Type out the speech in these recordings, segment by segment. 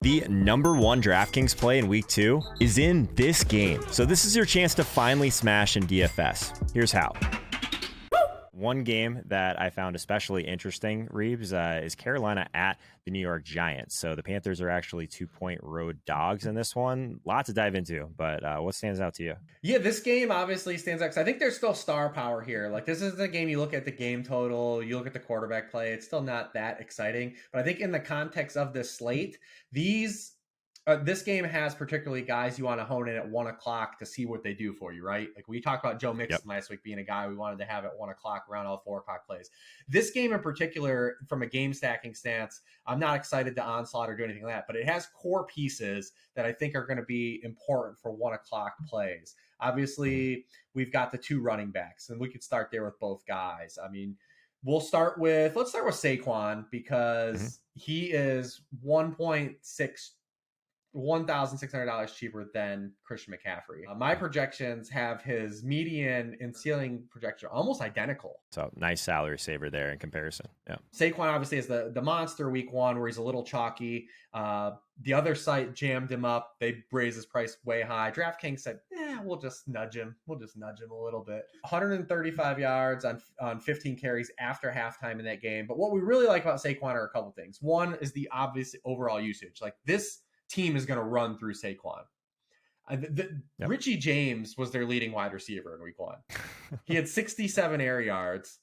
The number one DraftKings play in week 2 is in this game. So this is your chance to finally smash in DFS. Here's how. One game that I found especially interesting, Reeves, is Carolina at the New York Giants. So the Panthers are actually 2-point road dogs in this one. Lot to dive into, but what stands out to you? Yeah, this game obviously stands out because I think there's still star power here. Like, this isn't a game you look at the game total, you look at the quarterback play, it's still not that exciting. But I think in the context of this slate, this game has particularly guys you want to hone in at 1 o'clock to see what they do for you, right? Like, we talked about Joe Mixon last week being a guy we wanted to have at 1 o'clock around all 4 o'clock plays. This game in particular, from a game stacking stance, I'm not excited to onslaught or do anything like that, but it has core pieces that I think are going to be important for 1 o'clock plays. Obviously, we've got the 2 running backs, and we could start there with both guys. I mean, let's start with Saquon because he is $1,600 cheaper than Christian McCaffrey. My projections have his median and ceiling projection almost identical. So nice salary saver there in comparison. Yeah. Saquon obviously is the monster week 1 where he's a little chalky. The other site jammed him up. They raised his price way high. DraftKings said, we'll just nudge him. We'll just nudge him a little bit. 135 yards on 15 carries after halftime in that game. But what we really like about Saquon are a couple things. One is the obvious overall usage. Like, this team is going to run through Saquon. Richie James was their leading wide receiver in week 1. He had 67 air yards.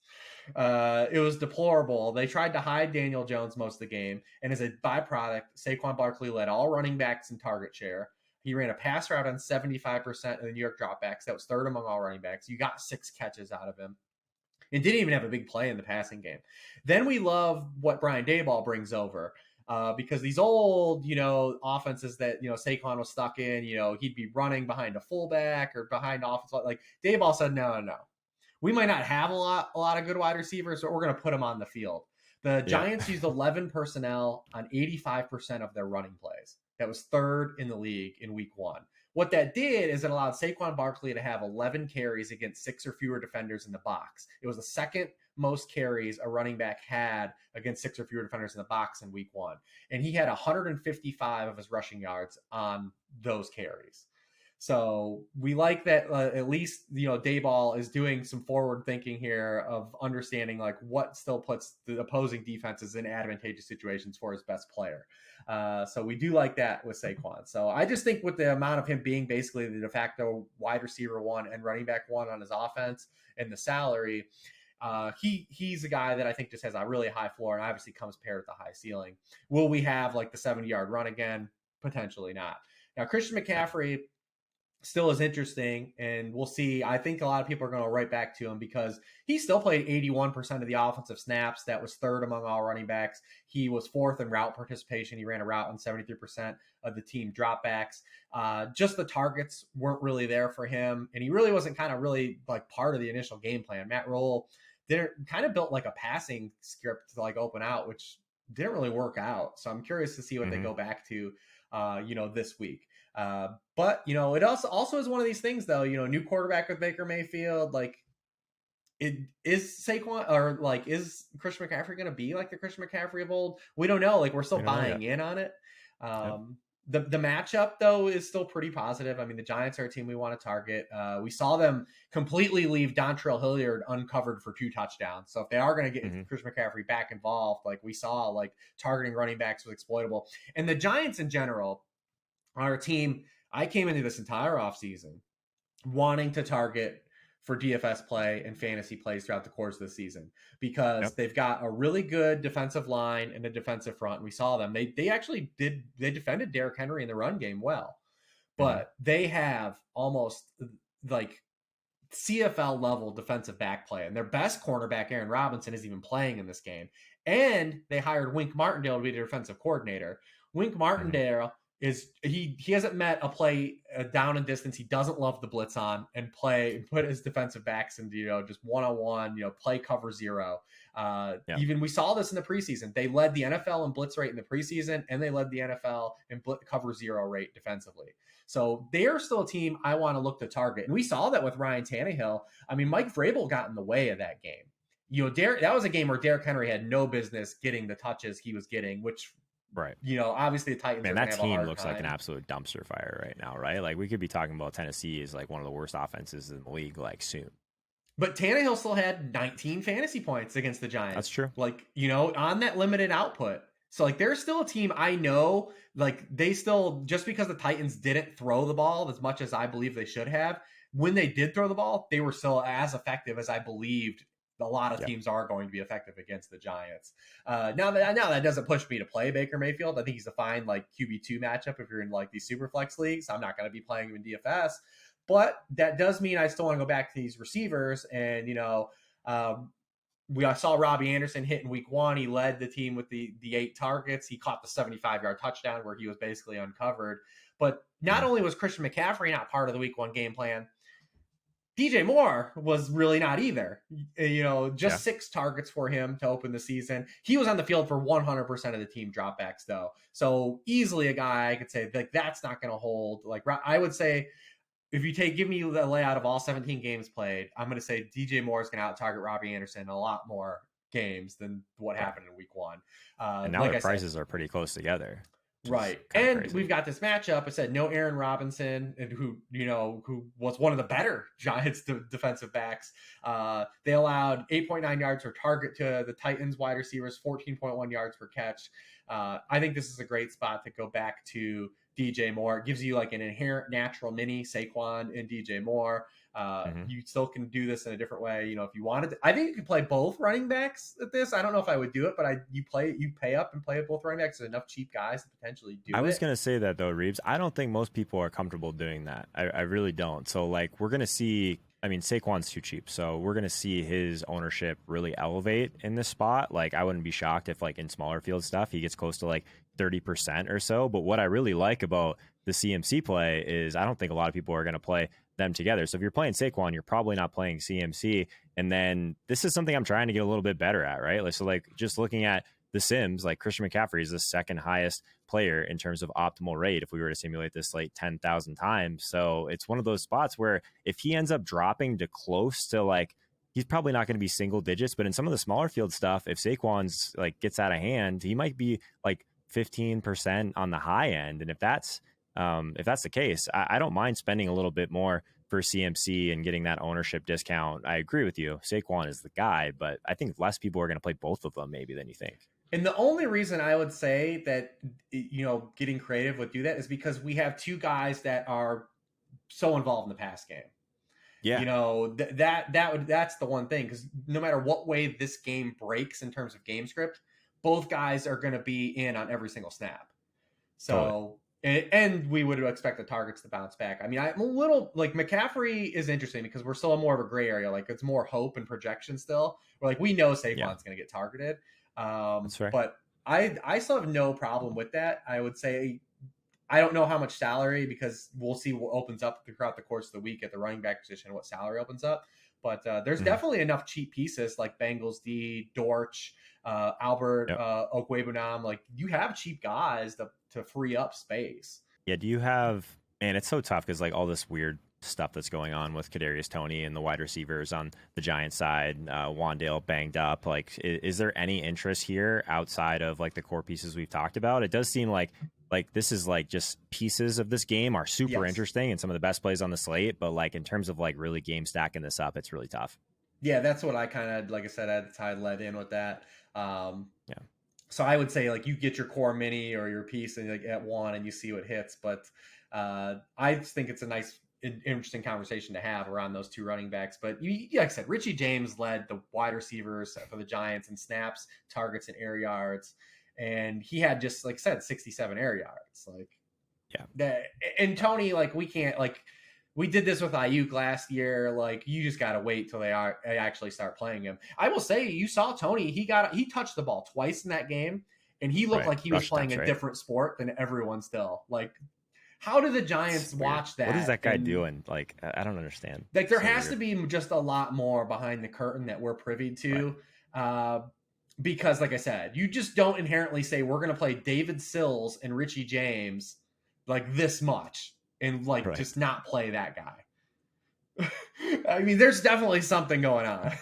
It was deplorable. They tried to hide Daniel Jones most of the game. And as a byproduct, Saquon Barkley led all running backs in target share. He ran a pass route on 75% of the New York dropbacks. That was third among all running backs. You got 6 catches out of him. And didn't even have a big play in the passing game. Then we love what Brian Daboll brings over. Because these old, offenses that, Saquon was stuck in, he'd be running behind a fullback or behind offense. Like, Daboll said, no. We might not have a lot of good wide receivers, but we're going to put them on the field. The Giants used 11 personnel on 85% of their running plays. That was third in the league in week 1. What that did is it allowed Saquon Barkley to have 11 carries against 6 or fewer defenders in the box. It was the second most carries a running back had against 6 or fewer defenders in the box in week 1. And he had 155 of his rushing yards on those carries. So we like that at least, Daboll is doing some forward thinking here of understanding like what still puts the opposing defenses in advantageous situations for his best player. So we do like that with Saquon. So I just think with the amount of him being basically the de facto wide receiver 1 and running back 1 on his offense and the salary, he's a guy that I think just has a really high floor and obviously comes paired with a high ceiling. Will we have like the 70-yard run again? Potentially not. Now, Christian McCaffrey still is interesting, and we'll see. I think a lot of people are going to write back to him because he still played 81% of the offensive snaps. That was third among all running backs. He was 4th in route participation. He ran a route on 73% of the team dropbacks. Just the targets weren't really there for him, and he really wasn't really like part of the initial game plan. Matt Rule kind of built like a passing script to like open out, which didn't really work out. So I'm curious to see what they go back to, this week. But it also is one of these things though, new quarterback with Baker Mayfield, like it is Saquon or like, is Christian McCaffrey going to be like the Christian McCaffrey of old? We don't know. Like, we're still buying in on it. The matchup though is still pretty positive. I mean, the Giants are a team we want to target. We saw them completely leave Dontrell Hilliard uncovered for 2 touchdowns. So if they are going to get Christian McCaffrey back involved, like we saw, like targeting running backs was exploitable. And the Giants in general are a team I came into this entire offseason wanting to target for DFS play and fantasy plays throughout the course of the season because they've got a really good defensive line and a defensive front. We saw them. They actually defended Derrick Henry in the run game well, but they have almost like CFL level defensive back play, and their best cornerback, Aaron Robinson, isn't even playing in this game. And they hired Wink Martindale to be their defensive coordinator. Wink Martindale is he hasn't met a play down and distance he doesn't love the blitz on and put his defensive backs into just one-on-one, play cover 0. Even we saw this in the preseason. They led the NFL in blitz rate in the preseason, and they led the NFL in cover 0 rate defensively. So they are still a team I want to look to target. And we saw that with Ryan Tannehill. I mean, Mike Vrabel got in the way of that game. That was a game where Derrick Henry had no business getting the touches he was getting, which Right. Obviously the Titans Man, are going that to have a team hard looks time. like an absolute dumpster fire right now, right? Like we could be talking about Tennessee is like one of the worst offenses in the league like soon. But Tannehill still had 19 fantasy points against the That's Giants. true. Like, on that limited output. So, like, they're still a team I know, like, they still, just because the Titans didn't throw the ball as much as I believe they should have, when they did throw the ball, they were still as effective as I believed a lot of Yep. teams are going to be effective against the Giants. Now that doesn't push me to play Baker Mayfield. I think he's a fine, like, QB2 matchup if you're in, like, these super flex leagues. I'm not going to be playing him in DFS. But that does mean I still want to go back to these receivers. And, we saw Robbie Anderson hit in week 1. He led the team with the 8 targets. He caught the 75-yard touchdown where he was basically uncovered. But not only was Christian McCaffrey not part of the week 1 game plan, DJ Moore was really not either. 6 targets for him to open the season. He was on the field for 100% of the team dropbacks, though. So easily a guy I could say, like, that's not going to hold. Like, I would say, if you give me the layout of all 17 games played, I'm going to say DJ Moore is going to out-target Robbie Anderson a lot more games than what happened in week 1. And now their prices are pretty close together. Right. And we've got this matchup. I said no Aaron Robinson, and who was one of the better Giants defensive backs. They allowed 8.9 yards per target to the Titans wide receivers, 14.1 yards per catch. I think this is a great spot to go back to DJ Moore. It gives you like an inherent natural mini Saquon and DJ Moore. You still can do this in a different way. If you wanted to, I think you could play both running backs at this. I don't know if I would do it, but you pay up and play with both running backs. There's enough cheap guys to potentially do it. I was going to say that though, Reeves. I don't think most people are comfortable doing that. I really don't. So like we're going to see, Saquon's too cheap. So we're going to see his ownership really elevate in this spot. Like I wouldn't be shocked if like in smaller field stuff, he gets close to like 30% or so. But what I really like about the CMC play is I don't think a lot of people are going to play them together. So if you're playing Saquon, you're probably not playing CMC. And then this is something I'm trying to get a little bit better at, right? So like just looking at the Sims, like Christian McCaffrey is the second highest player in terms of optimal rate if we were to simulate this like 10,000 times. So it's one of those spots where if he ends up dropping to close to like, he's probably not going to be single digits, but in some of the smaller field stuff, if Saquon's like gets out of hand, he might be like 15% on the high end. And if that's the case, I don't mind spending a little bit more for CMC and getting that ownership discount. I agree with you. Saquon is the guy, but I think less people are going to play both of them maybe than you think. And the only reason I would say that, getting creative would do that is because we have 2 guys that are so involved in the pass game. Yeah. That's the one thing, because no matter what way this game breaks in terms of game script, both guys are going to be in on every single snap. So, totally. And we would expect the targets to bounce back. I'm a little like McCaffrey is interesting because we're still in more of a gray area. Like it's more hope and projection still. We're like, we know Saquon's going to get targeted. That's fair. But I still have no problem with that. I would say, I don't know how much salary, because we'll see what opens up throughout the course of the week at the running back position, what salary opens up. But there's definitely enough cheap pieces like Bengals D, Dortch, Albert, Okwebunam. Like you have cheap guys to free up space. Yeah. Do you have, and it's so tough because like all this weird stuff that's going on with Kadarius Toney and the wide receivers on the Giants side, Wandale banged up. Like, is there any interest here outside of like the core pieces we've talked about? It does seem like this is like just pieces of this game are super interesting and some of the best plays on the slate. But like in terms of like really game stacking this up, it's really tough. Yeah, that's what I kind of, like I said, I led in with that. So I would say like you get your core mini or your piece and like at 1 and you see what hits. But I just think it's a nice, interesting conversation to have around those 2 running backs. But like I said, Richie James led the wide receivers for the Giants in snaps, targets, and air yards. And he had just, like I said, 67 air yards. And Toney, like we can't, like we did this with Ayuk last year. Like you just got to wait till they actually start playing him. I will say, you saw Toney. He touched the ball twice in that game, and he looked like he was playing a different sport than everyone still. Like, how do the Giants watch that? What is that guy doing? Like, I don't understand. Like, there has to be just a lot more behind the curtain that we're privy to. Because, like I said, you just don't inherently say we're going to play David Sills and Richie James like this much and just not play that guy. There's definitely something going on.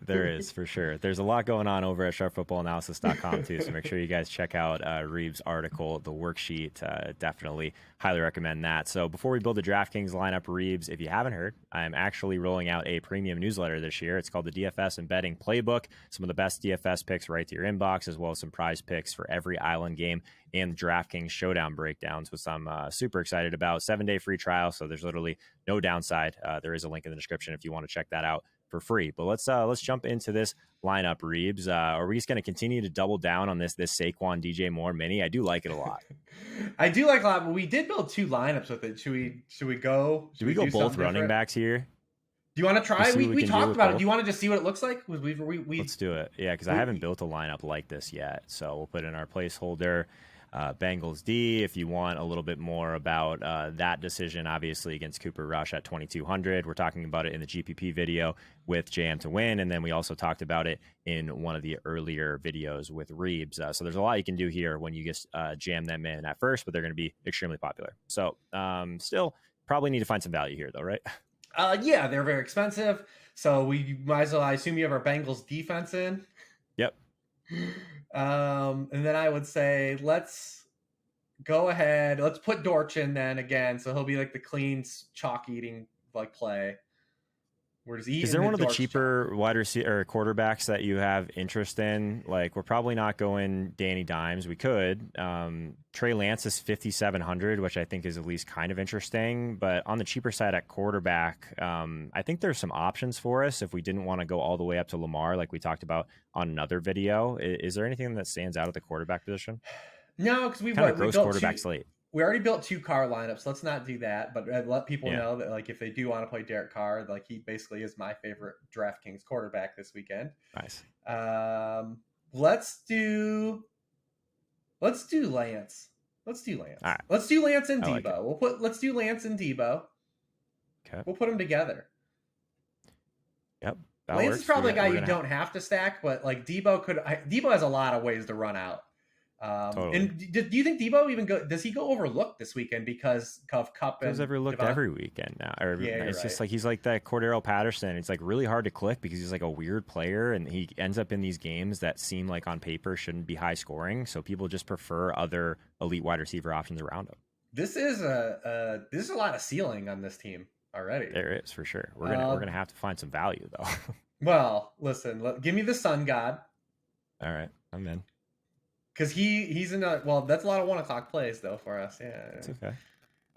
There is, for sure. There's a lot going on over at sharpfootballanalysis.com too, so make sure you guys check out Reeves' article, the worksheet. Definitely highly recommend that. So before we build the DraftKings lineup, Reeves, if you haven't heard, I'm actually rolling out a premium newsletter this year. It's called the DFS and Betting Playbook. Some of the best DFS picks right to your inbox, as well as some prize picks for every island game and DraftKings Showdown breakdowns, which I'm super excited about. 7-day free trial, so there's literally no downside. There is a link in the description if you want to check that out for free. But let's jump into this lineup, Reeves. Are we just going to continue to double down on this Saquon DJ Moore mini? I do like it a lot. I do like a lot, but we did build 2 lineups with it. Should we go? Should we go both running backs here? Do you want to try? We talked about it. Do you want to just see what it looks like? Let's do it. Yeah, because I haven't built a lineup like this yet. So we'll put in our placeholder. Bengals D, if you want a little bit more about that decision, obviously against Cooper Rush at 2,200. We're talking about it in the GPP video with JM to win, and then we also talked about it in one of the earlier videos with Reeves. So there's a lot you can do here when you just jam them in at first, but they're going to be extremely popular. So still probably need to find some value here, though, right? Yeah, they're very expensive, so we might as well. I assume you have our Bengals defense in. Yep. And then I would say let's go ahead. Let's put Dortch in then again, so he'll be like the clean chalk eating like play. Is there one of the cheaper wide receiver or quarterbacks that you have interest in? Like, we're probably not going Danny Dimes. We could. Trey Lance is 5,700, which I think is at least kind of interesting. But on the cheaper side at quarterback, I think there's some options for us if we didn't want to go all the way up to Lamar, like we talked about on another video. Is there anything that stands out at the quarterback position? No, because we've kind of gross quarterback slate. We already built 2 car lineups. Let's not do that, but let people know that, like, if they do want to play Derek Carr, like, he basically is my favorite DraftKings quarterback this weekend. Nice. Let's do Lance. Let's do Lance. All right. Let's do Lance and Debo. Like let's do Lance and Debo. Okay. We'll put them together. Yep. Lance works. is probably a guy you don't have to stack, but like Debo has a lot of ways to run out. Totally. And do you think Debo does he go overlooked this weekend because of Cup? He's overlooked every weekend now. It's just like he's like that Cordero Patterson. It's like really hard to click because he's like a weird player and he ends up in these games that seem like on paper shouldn't be high scoring. So people just prefer other elite wide receiver options around him. This is a lot of ceiling on this team already. There is, for sure. We're gonna have to find some value though. Well, listen, give me the Sun God. All right, I'm in. Because he's in that's a lot of 1:00 plays though for us. Yeah, it's okay.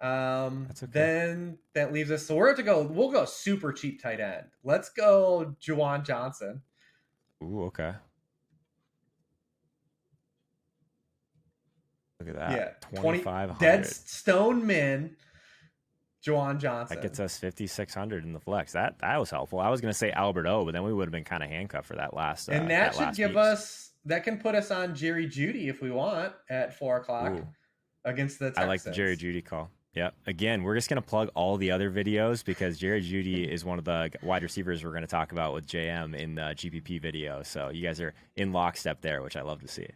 That's okay. Then that leaves us. So we'll go super cheap tight end. Let's go Juwan Johnson. Ooh, okay. Look at that. Yeah, 2,500. Dead Stone Min. Juwan Johnson. That gets us 5,600 in the flex. That was helpful. I was gonna say Albert O, but then we would have been kind of handcuffed for that last. And that should give us. That can put us on Jerry Jeudy if we want at 4:00 against the Texans. I like the Jerry Jeudy call. Yeah. Again, we're just going to plug all the other videos because Jerry Jeudy is one of the wide receivers we're going to talk about with JM in the GPP video. So you guys are in lockstep there, which I love to see.